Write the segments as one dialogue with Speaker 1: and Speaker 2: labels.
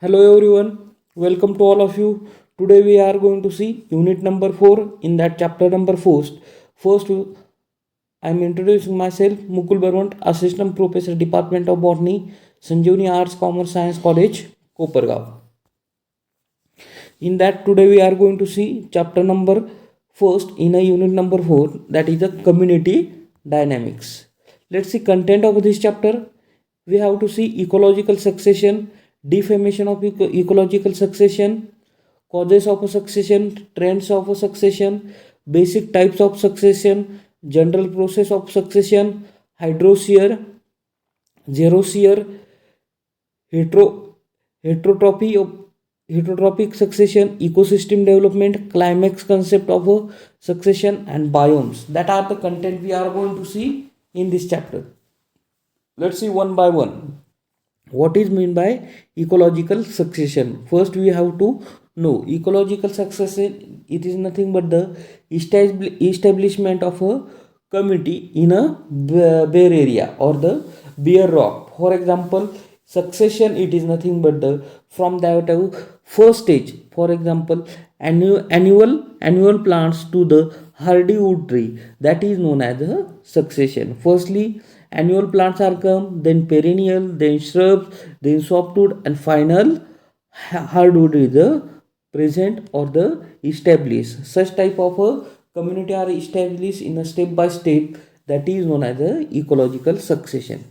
Speaker 1: Hello everyone, welcome to all of you. Today we are going to see unit number 4 in that chapter number 4. First, I am introducing myself, Mukul Barwant, Assistant Professor, Department of Botany, Sanjeevani Arts Commerce Science College, Kopargaon. In that today we are going to see chapter number first in a unit number 4, that is the community dynamics. Let's see content of this chapter. We have to see ecological succession, defamation of ecological succession, causes of a succession, trends of a succession, basic types of succession, general process of succession, hydrosphere, xerosphere, hetero, heterotropy of heterotrophic succession, ecosystem development, climax concept of a succession, and biomes. That are the content we are going to see in this chapter. Let's see one by one. What is meant by ecological succession? First, we have to know ecological succession. It is nothing but the establishment of a community in a bare area or the bare rock. For example, succession, it is nothing but the from that first stage. For example, annual plants to the hardy wood tree, that is known as a succession. Firstly, annual plants are come, then perennial, then shrubs, then softwood, and final hardwood is the present or the established. Such type of a community are established in a step by step, that is known as a ecological succession.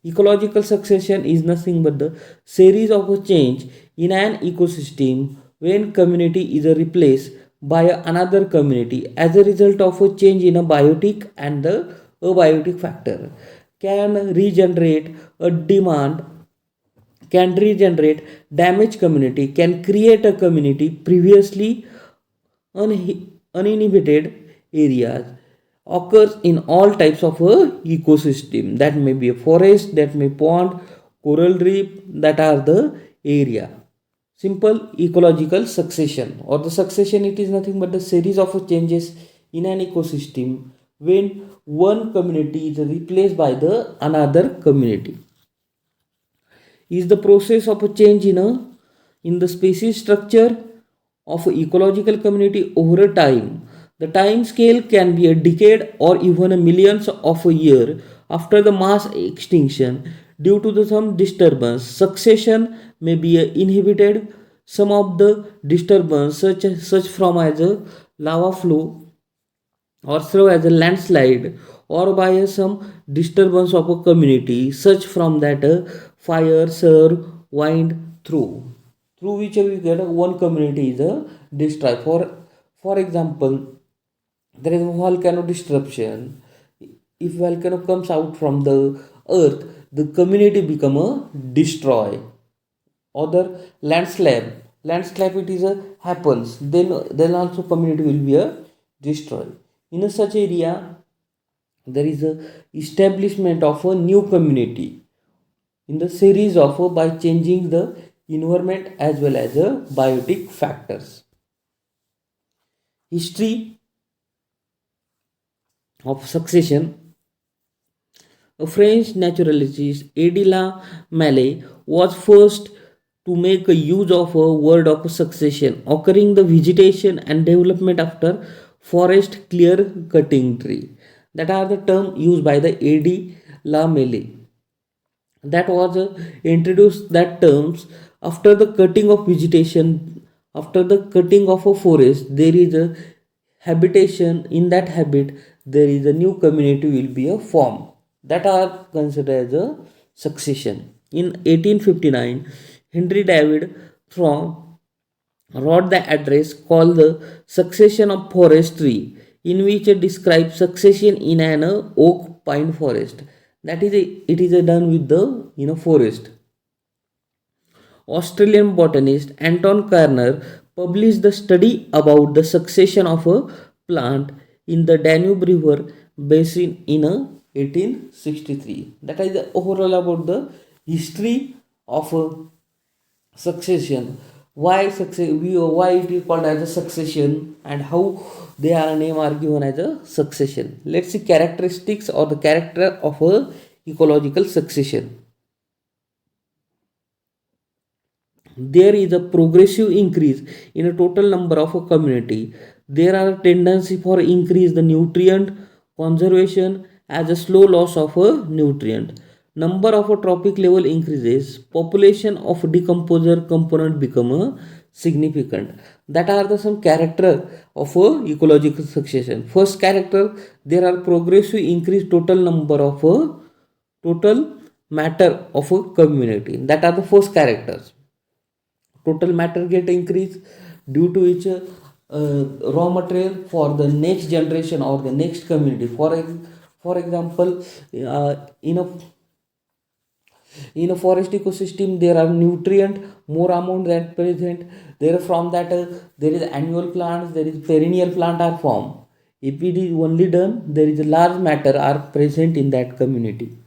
Speaker 1: Ecological succession is nothing but the series of a change in an ecosystem when community is replaced by another community as a result of a change in a biotic and the abiotic factor. Can regenerate a demand, can regenerate damaged community, can create a community previously uninhibited areas, occurs in all types of a ecosystem. That may be a forest, that may pond, coral reef, that are the area. Simple ecological succession or the succession, it is nothing but the series of changes in an ecosystem when one community is replaced by the another community. Is the process of a change in the species structure of a ecological community over a time. The time scale can be a decade or even a millions of a year after the mass extinction due to some disturbance. Succession may be inhibited. Some of the disturbance, such from as a lava flow or serve as a landslide, or by some disturbance of a community, such from that fire, surf, wind through which we get one community is destroyed. For example, there is a volcano disruption. If volcano comes out from the earth, the community become a destroy. Other landslide it is a happens, then also community will be a destroy. In a such area, there is a establishment of a new community in the series of by changing the environment as well as biotic factors. History of succession. A French naturalist, Adela Mallet, was first to make a use of a word of succession, occurring the vegetation and development after forest clear cutting tree. That are the term used by the A.D. La Mallet. That was introduced that terms after the cutting of vegetation, after the cutting of a forest, there is a habitation. In that habit, there is a new community will be a form, that are considered as a succession. In 1859, Henry David Thoreau wrote the address called the Succession of Forestry, in which it describes succession in an oak pine forest. That is, it is done with the forest. Australian botanist Anton Kerner published the study about the succession of a plant in the Danube River basin in 1863. That is the overall about the history of succession. Why it is called as a succession, and how they are name are given as a succession. Let's see characteristics or the character of a ecological succession. there is a progressive increase in a total number of a community. There are a tendency for increase the nutrient conservation as a slow loss of a nutrient. Number of a trophic level increases, population of decomposer component become a significant. That are the some character of a ecological succession. First character, there are progressive increase total number of a total matter of a community. That are the first characters. Total matter get increased due to which raw material for the next generation or the next community. For example, in a forest ecosystem there are nutrient more amount than present. There from that there is annual plants, there is perennial plant are formed. If it is only done, there is a large matter are present in that community.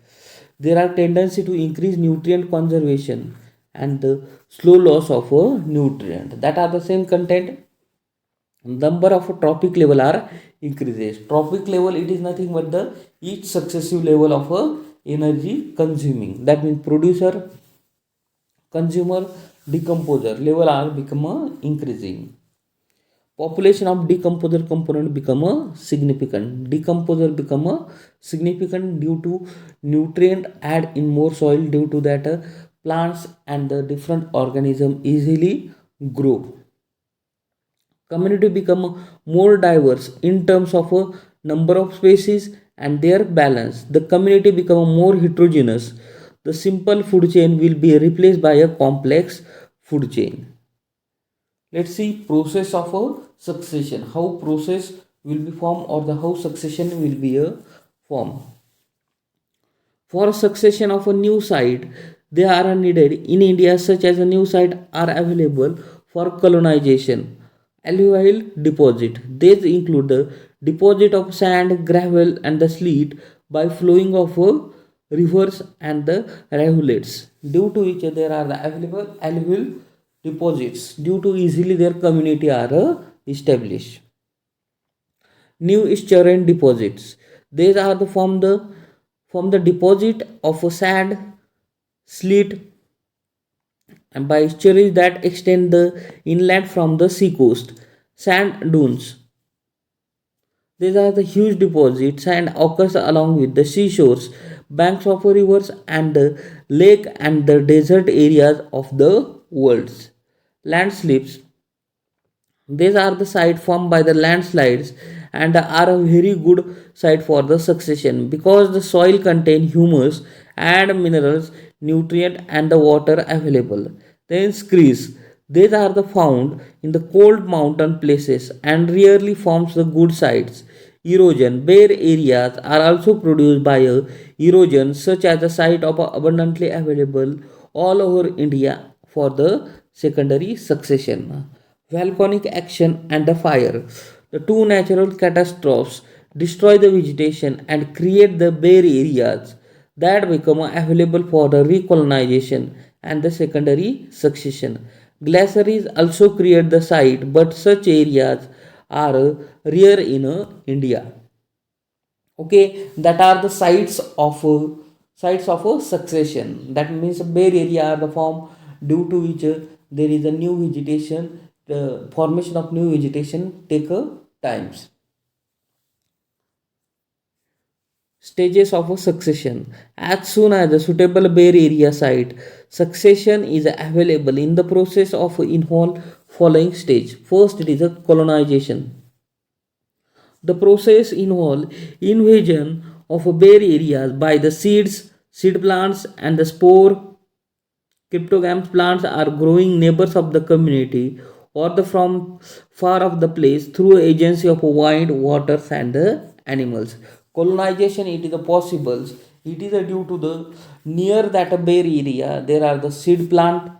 Speaker 1: There are tendency to increase nutrient conservation and the slow loss of a nutrient. That are the same content. Number of trophic level are increases. Trophic level, it is nothing but the each successive level of a energy consuming. That means producer, consumer, decomposer level are become a increasing. Population of decomposer component become a significant. Decomposer become a significant due to nutrient add in more soil. Due to that plants and the different organism easily grow. Community become more diverse in terms of a number of species and their balance. The community become more heterogeneous. The simple food chain will be replaced by a complex food chain. Let's see process of a succession, how process will be formed or the how succession will be a form. For succession of a new site, they are needed in India, such as a new site are available for colonization. Alluvial deposit, these include the deposit of sand, gravel and the sleet by flowing of rivers and the rivulets, due to which there are the available alluvial deposits. Due to easily their community are established. New estuarine deposits, these are from the deposit of a sand, sleet and by estuaries that extend the inland from the sea coast. Sand dunes, these are the huge deposits and occurs along with the seashores, banks of rivers and the lake and the desert areas of the world. Landslips, these are the site formed by the landslides and are a very good site for the succession because the soil contain humus and minerals, nutrient and the water available. Then screes, these are the found in the cold mountain places and rarely forms the good sites. Erosion, bare areas are also produced by a erosion such as the site of abundantly available all over India for the secondary succession. Volcanic action and the fire. The two natural catastrophes destroy the vegetation and create the bare areas that become available for the recolonization and the secondary succession. Glaciers also create the site, but such areas are rare in India. Okay, that are the sites of a succession. That means a bare area are the form due to which there is a new vegetation. The formation of new vegetation take times. Stages of a succession. As soon as a suitable bare area site succession is available, in the process of involve following stage. First, it is a colonization. The process involves invasion of bare areas by the seeds, seed plants, and the spore cryptogams plants are growing neighbors of the community or the from far of the place through agency of wind, waters, and the animals. Colonization, it is a possible. It is a due to the near that bare area there are the seed plant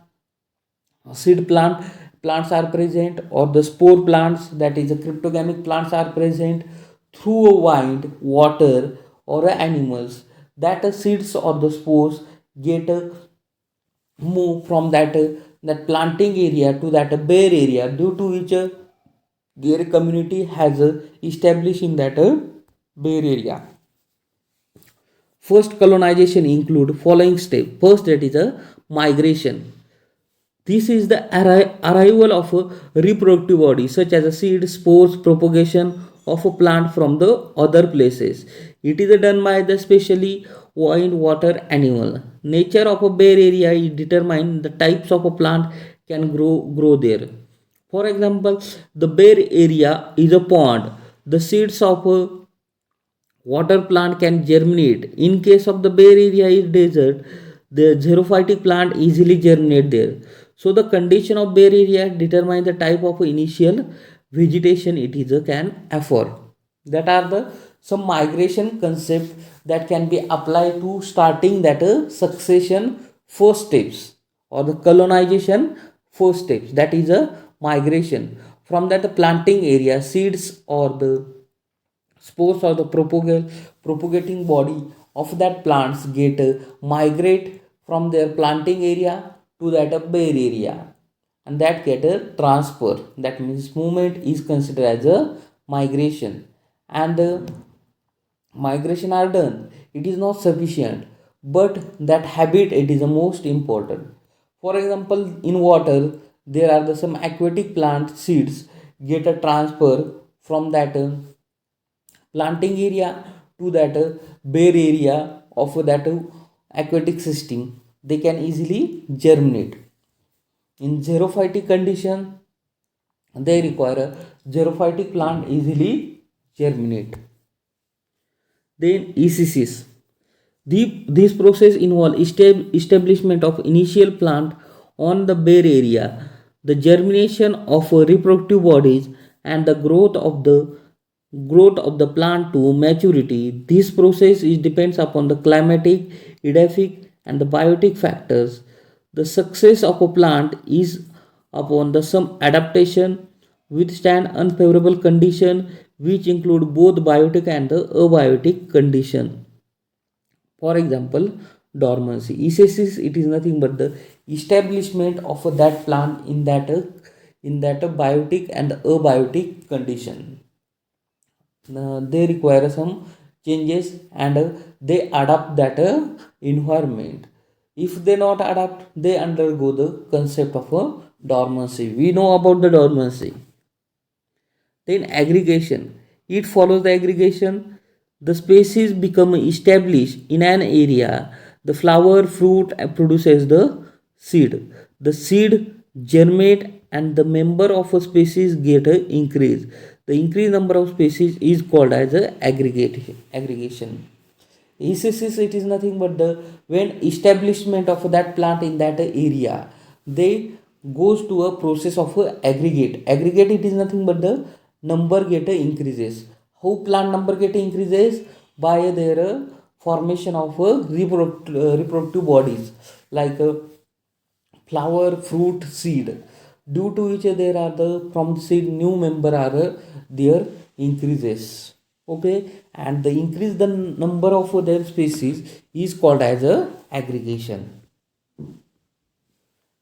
Speaker 1: plants are present or the spore plants, that is the cryptogamic plants are present through a wind, water or animals. That seeds or the spores get move from that planting area to that bare area, due to which their community has established in that bare area. First colonization include following step. First, that is a migration. This is the arrival of a reproductive body such as a seed, spores, propagation of a plant from the other places. It is done by the specially wind water animal. Nature of a bare area is determined the types of a plant can grow there. For example, the bare area is a pond. The seeds of a water plant can germinate. In case of the bare area is desert, the xerophytic plant easily germinate there. So the condition of bare area determine the type of initial vegetation it is can afford. That are the some migration concept that can be applied to starting that succession first steps or the colonization first steps, that is a migration from that planting area seeds or the spores or the propagating body of that plants get migrate from their planting area to that bare area, and that get a transfer. That means movement is considered as a migration, and migration are done. It is not sufficient, but that habit it is the most important. For example, in water there are the some aquatic plant seeds get a transfer from that planting area to that bare area of that aquatic system. They can easily germinate. In xerophytic condition they require a xerophytic plant easily germinate. Then ECCs. This process involve establishment of initial plant on the bare area, the germination of reproductive bodies, and the growth of the plant to maturity. This process is depends upon the climatic, edaphic, and the biotic factors. The success of a plant is upon the some adaptation withstand unfavorable condition, which include both biotic and the abiotic condition. For example, dormancy. Esesis it is nothing but the establishment of that plant in that biotic and abiotic condition. They require some changes, and they adapt that environment. If they not adapt, they undergo the concept of a dormancy. We know about the dormancy. Then aggregation. It follows the aggregation. The species become established in an area. The flower fruit produces the seed. The seed germinate and the member of a species get a increase. The increased number of species is called as a aggregation. ECCs it is nothing but the when establishment of that plant in that area, they goes to a process of a aggregate it is nothing but the number get increases. How plant number get increases? By their formation of reproductive bodies like flower fruit seed, due to which there are the from the seed new member are there increases. Okay, and the increase the number of their species is called as a aggregation.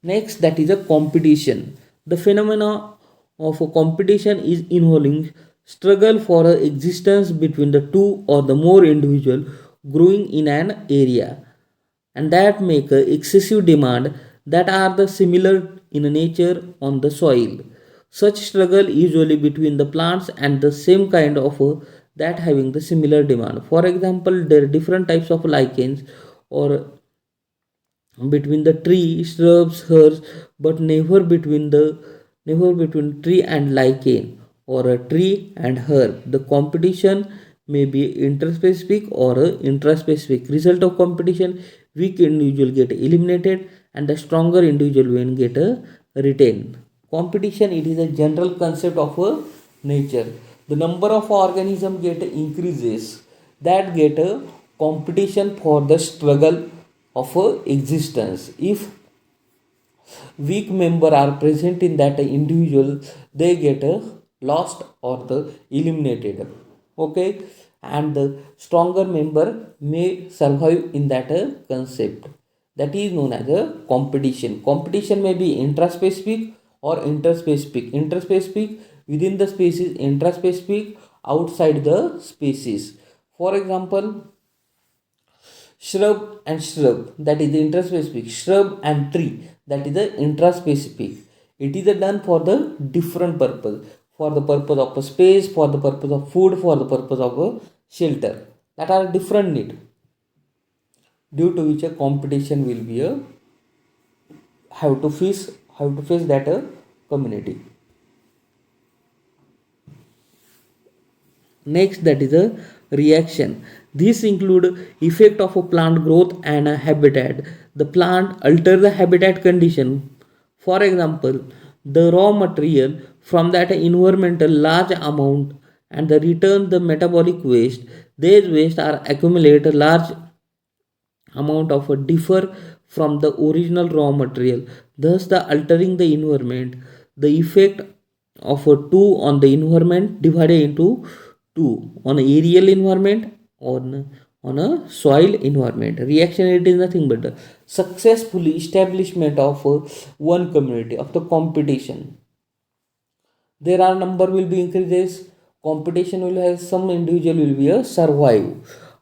Speaker 1: Next, that is a competition. The phenomena of a competition is involving struggle for a existence between the two or the more individual growing in an area, and that make a excessive demand that are the similar in nature on the soil. Such struggle usually between the plants and the same kind of that having the similar demand. For example, there are different types of lichens or between the tree, shrubs, herbs, but never between tree and lichen or a tree and herb. The competition may be interspecific or intraspecific. Result of competition: weak individual get eliminated and the stronger individual will get retained. Competition it is a general concept of nature. The number of organism get increases, that get a competition for the struggle of existence. If weak member are present in that individual, they get lost or the eliminated. Okay, and the stronger member may survive in that concept. That is known as a competition may be intraspecific or interspecific. Interspecific within the species, intraspecific outside the species. For example, shrub and shrub, that is interspecific. Shrub and tree, that is the intraspecific. It is done for the different purpose, for the purpose of a space, for the purpose of food, for the purpose of a shelter, that are different need, due to which a competition will be a have to face that a community. Next, that is a reaction. This include effect of a plant growth and a habitat. The plant alter the habitat condition. For example, the raw material from that environmental large amount and the return the metabolic waste. These waste are accumulate a large amount of a differ from the original raw material, thus the altering the environment. The effect of a 2 on the environment divided into 2 on a aerial environment, on a soil environment. Reaction, it is nothing but the successful establishment of one community of the competition. There are number will be increases, competition will have, some individual will be a survive.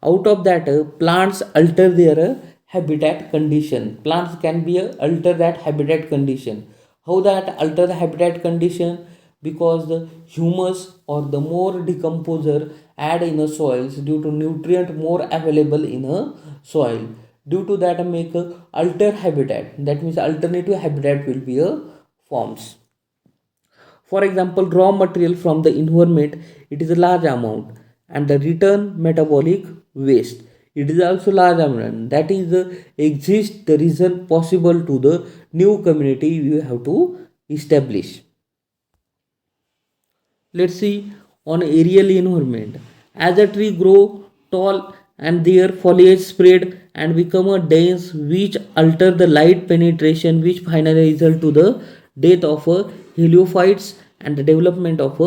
Speaker 1: Out of that, plants alter their habitat condition. Plants can be alter that habitat condition. How that alter the habitat condition? Because the humus or the more decomposer add in the soils due to nutrient more available in a soil. Due to that, make a alter habitat, that means alternative habitat will be a forms. For example, raw material from the environment, it is a large amount, and the return metabolic waste, it is also large amount. That is exist the reason possible to the new community you have to establish. Let's see on aerial environment. As a tree grow tall and their foliage spread and become a dense, which alter the light penetration, which finally result to the death of heliophytes and the development of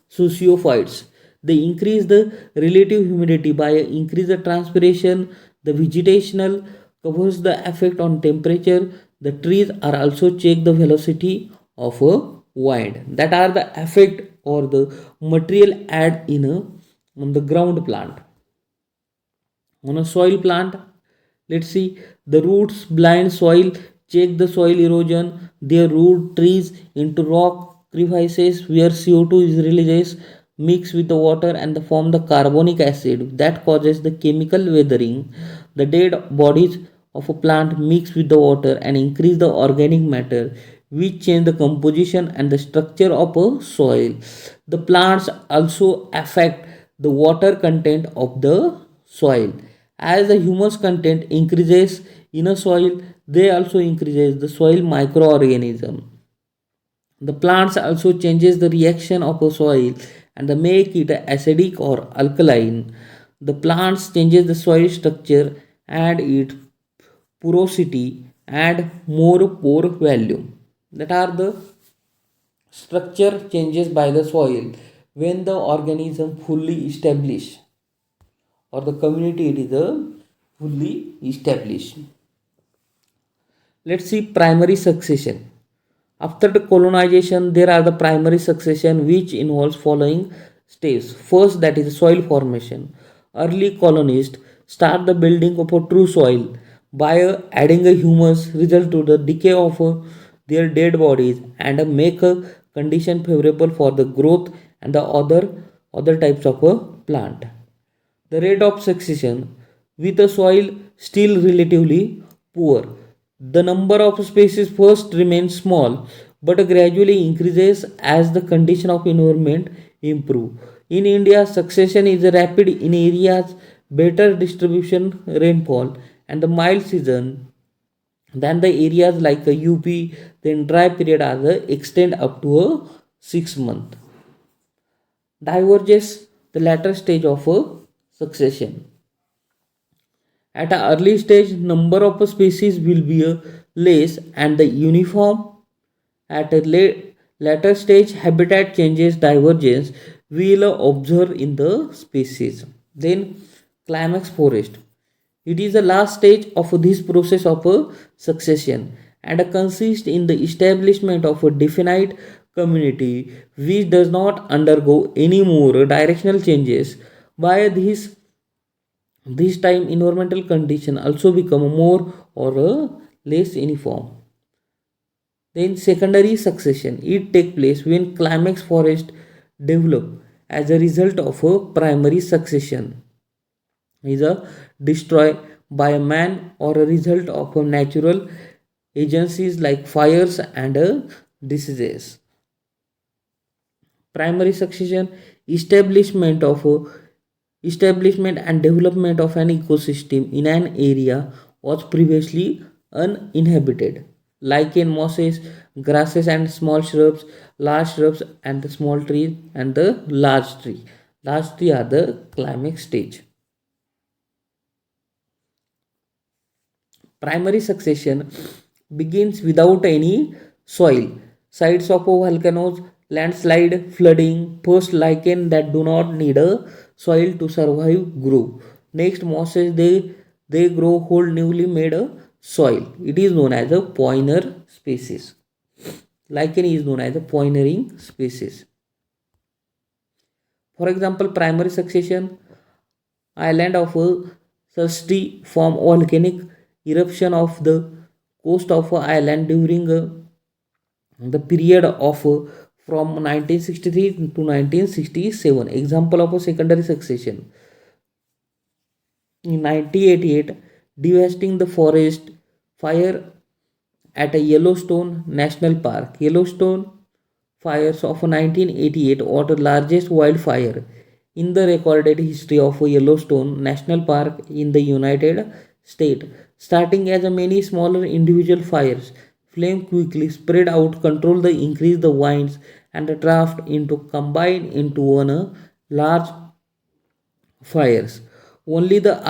Speaker 1: sociophytes. They increase the relative humidity by increase the transpiration. The vegetational covers the effect on temperature. The trees are also check the velocity of a wind. That are the effect or the material add in a on the ground plant. On a soil plant, let's see, the roots blind soil, check the soil erosion. Their root trees into rock crevices where CO2 is released, mix with the water and form the carbonic acid that causes the chemical weathering. The dead bodies of a plant mix with the water and increase the organic matter, which change the composition and the structure of a soil. The plants also affect the water content of the soil. As the humus content increases in a soil, they also increases the soil microorganism. The plants also changes the reaction of a soil and they make it acidic or alkaline. The plants changes the soil structure and its porosity and more pore value. That are the structure changes by the soil when the organism fully established or the community it is fully established. Let's see primary succession. After the colonization, there are the primary succession which involves following steps. First, that is soil formation. Early colonists start the building of a true soil by adding a humus, result to the decay of their dead bodies and make a condition favorable for the growth and the other types of a plant. The rate of succession with a soil still relatively poor. The number of species first remains small but gradually increases as the condition of environment improve. In India, succession is rapid in areas better distribution rainfall and the mild season than the areas like a UP. Then dry period are the extend up to a 6 month. Diverges the latter stage of a succession. At an early stage, number of species will be less and the uniform. At a later stage, habitat changes divergence will observe in the species. Then climax forest. It is the last stage of this process of a succession and consists in the establishment of a definite community which does not undergo any more directional changes. By this time environmental condition also become more or less uniform. Then secondary succession, it take place when climax forest develop as a result of a primary succession, is a destroyed by a man or a result of a natural agencies like fires and diseases. Primary succession, establishment of establishment and development of an ecosystem in an area was previously uninhabited, like in mosses, grasses and small shrubs, large shrubs and the small trees and the large tree. Large tree are the climax stage. Primary succession begins without any soil. Sites of volcanoes, landslide, flooding, post lichen that do not need a soil to survive grow. Next, mosses they grow whole newly made soil. It is known as a pioneer species. Lichen is known as a pioneering species. For example, primary succession, island of a thirsty from volcanic eruption of the coast of a island during the period of from 1963 to 1967. Example of a secondary succession, in 1988, devastating the forest fire at a Yellowstone National Park. Yellowstone fires of 1988 were the largest wildfire in the recorded history of Yellowstone National Park in the United States. Starting as a many smaller individual fires, flame quickly spread out, control the increase the winds and the draft into combine into one large fires. Only the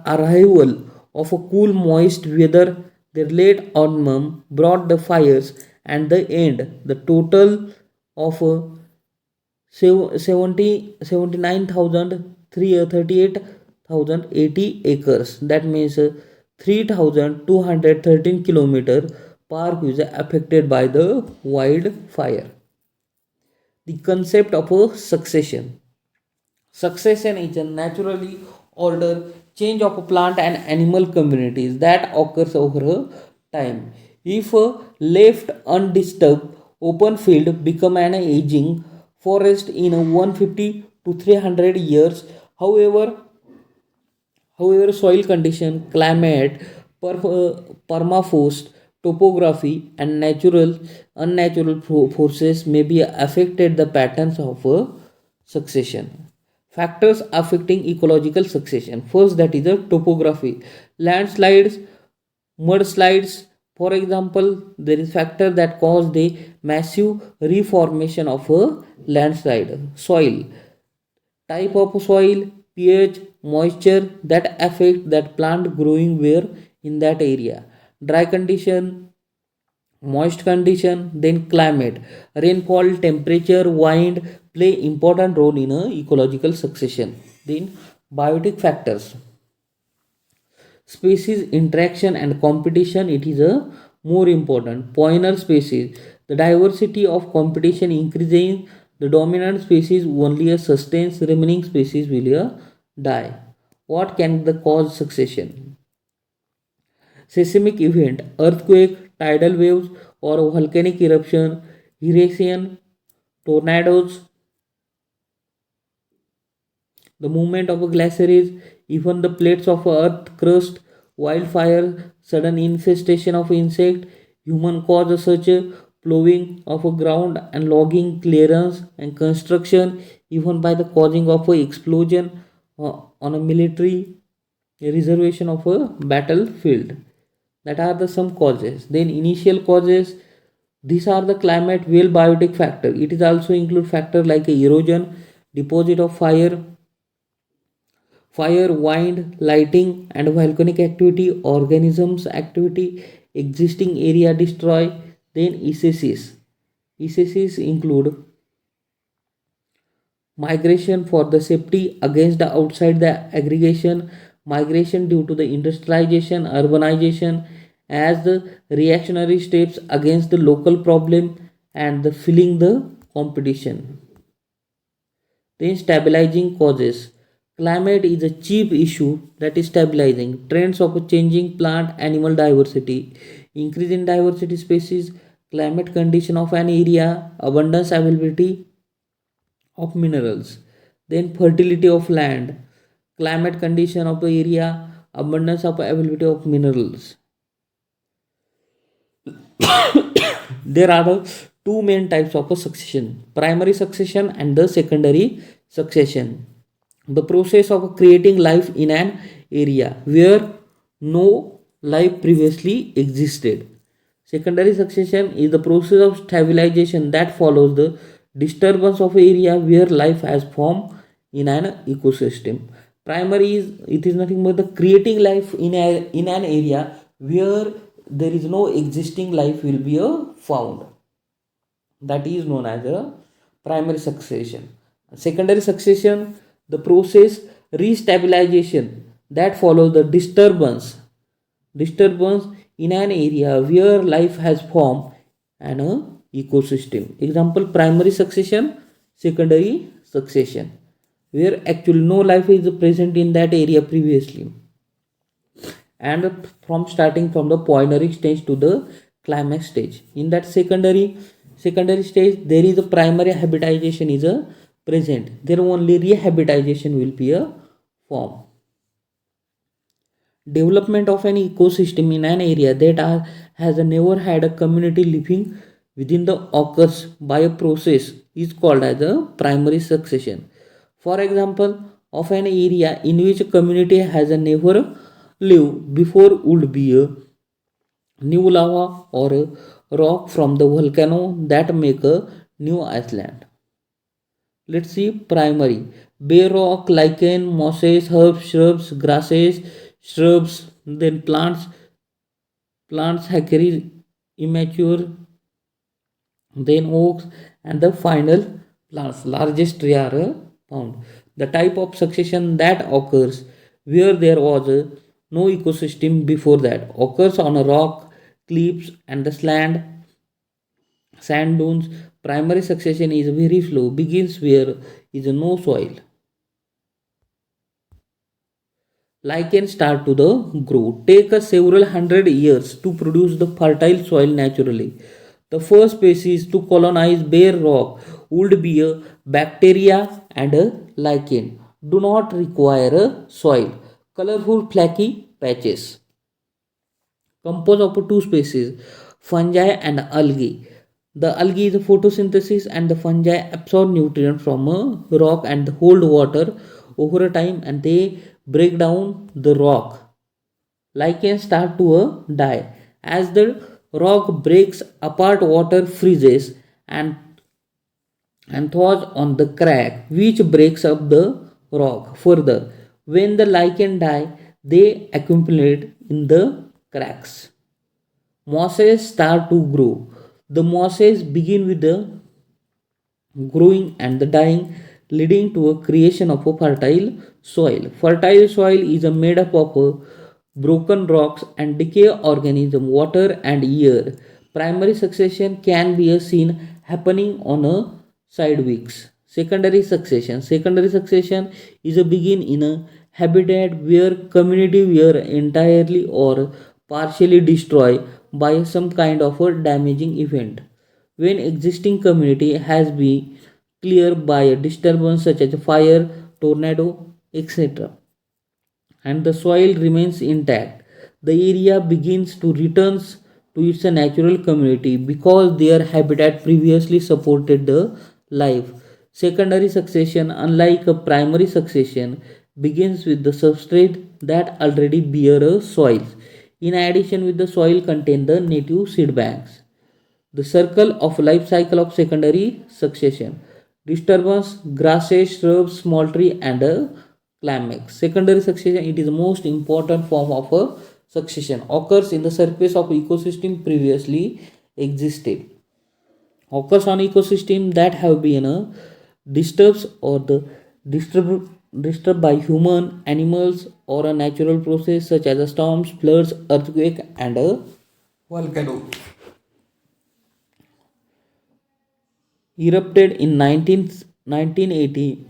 Speaker 1: arrival of a cool, moist weather, the late autumn, brought the fires and the end. The total of 38,080 acres. That means 3,213 kilometer park is affected by the wildfire. The concept of a succession. Succession is a naturally ordered change of a plant and animal communities that occurs over a time. If left undisturbed, open field become an aging forest in a 150 to 300 years. However, soil condition, climate, permafrost, topography, and unnatural forces may be affected the patterns of succession. Factors affecting ecological succession. First, that is the topography. Landslides, mudslides. For example, there is factor that cause the massive reformation of a landslide. Soil, type of soil, pH, moisture that affect that plant growing where in that area. Dry condition, moist condition, then climate, rainfall, temperature, wind play important role in a ecological succession. Then biotic factors, species interaction and competition, it is a more important. Pioneer species, the diversity of competition increasing, the dominant species only a sustains, remaining species will die. What can the cause succession? Seismic event, earthquake, tidal waves or volcanic eruption, hurricane, tornadoes, the movement of a glaciers, even the plates of earth crust, wildfire, sudden infestation of insect, human cause such a plowing of a ground and logging clearance and construction, even by the causing of a explosion on a military reservation of a battlefield. That are the some causes. Then initial causes, these are the climate well biotic factor. It is also include factor like erosion, deposit of fire, wind, lighting, and volcanic activity, organisms activity, existing area destroy. Then ECCs. ECCs include migration for the safety against the outside the aggregation, migration due to the industrialization, urbanization, as the reactionary steps against the local problem and the filling the competition. Then stabilizing causes. Climate is a chief issue that is stabilizing. Trends of a changing plant animal diversity, increase in diversity species, climate condition of an area, abundance availability of minerals. Then fertility of land, climate condition of the area, abundance of availability of minerals. There are the two main types of a succession: primary succession and the secondary succession. The process of creating life in an area where no life previously existed. Secondary succession is the process of stabilization that follows the disturbance of area where life has formed in an ecosystem. Primary is, it is nothing but the creating life in an area where there is no existing life will be found. That is known as a primary succession. Secondary succession, the process restabilization that follows the disturbance in an area where life has formed an ecosystem. Example: primary succession, secondary succession, where actually no life is present in that area previously, and from starting from the poinary stage to the climax stage. In that secondary stage, there is a primary habitation is a present, there only rehabitation will be a form. Development of an ecosystem in an area that has never had a community living within the occurs by a process is called as a primary succession. For example, of an area in which a community has never lived before would be a new lava or a rock from the volcano that make a new Iceland. Let's see primary: bare rock, lichen, mosses, herbs, shrubs, grasses, shrubs, then plants, hackery, immature, then oaks, and the final plants. Largest tree are found. The type of succession that occurs where there was no ecosystem before that occurs on a rock, cliffs, and the sand dunes. Primary succession is very slow, begins where is no soil. Lichen start to the grow. Take us several hundred years to produce the fertile soil naturally. The first species to colonize bare rock would be a bacteria and a lichen. Do not require a soil. Colorful flaky patches. Composed of two species, fungi and algae. The algae is a photosynthesis and the fungi absorb nutrients from a rock and hold water over a time, and they break down the rock. Lichens start to die. As the rock breaks apart, water freezes and thaws on the crack, which breaks up the rock further. When the lichen die, they accumulate in the cracks. Mosses start to grow. The mosses begin with the growing and the dying, leading to a creation of a fertile soil. Fertile soil is made up of broken rocks and decay organism, water and air. Primary succession can be seen happening on a side weeks. Secondary succession is a begin in a habitat where community were entirely or partially destroyed by some kind of a damaging event. When existing community has been cleared by a disturbance such as a fire, tornado, etc., and the soil remains intact, the area begins to return to its natural community because their habitat previously supported the life. Secondary succession, unlike a primary succession, begins with the substrate that already bear a soil. In addition, with the soil contain the native seed banks. The circle of life cycle of secondary succession: disturbance, grasses, shrubs, small tree, and a climax. Secondary succession, it is the most important form of a succession, occurs in the surface of ecosystem previously existed. Occurs on ecosystem that have been disturbed or the disturbed by human, animals, or a natural process such as storms, floods, earthquake, and a volcano. Erupted in 1980,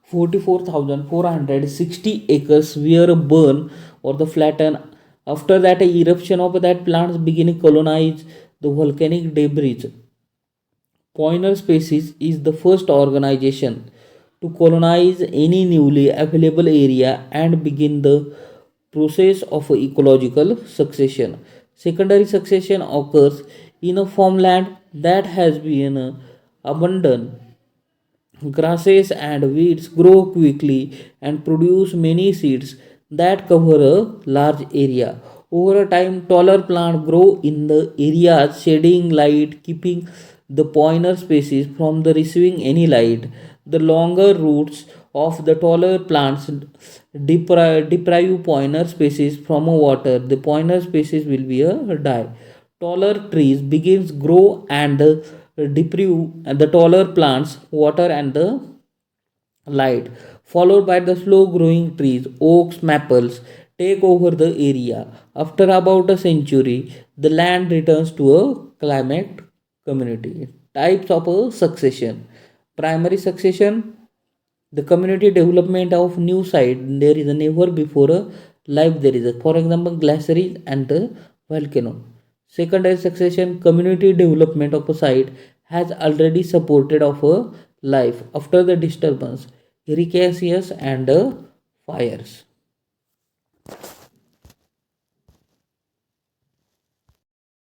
Speaker 1: 44,460 acres were burned or the flattened. After that, a eruption of that plants began to colonize the volcanic debris. Pioneer species is the first organization to colonize any newly available area and begin the process of ecological succession. Secondary succession occurs in a farmland that has been abandoned. Grasses and weeds grow quickly and produce many seeds that cover a large area. Over time, taller plants grow in the areas shedding light, keeping the pointer species from the receiving any light. The longer roots of the taller plants deprive pointer species from a water. The pointer species will be a die. Taller trees begins grow and deprive the taller plants water and the light, followed by the slow growing trees. Oaks, maples take over the area. After about a century, the land returns to a climate community. Types of a succession: primary succession, the community development of new site. There is a never before a life there is a, for example, glaciers and a volcano. Secondary succession, community development of a site has already supported of a life after the disturbance, hurricanes and fires.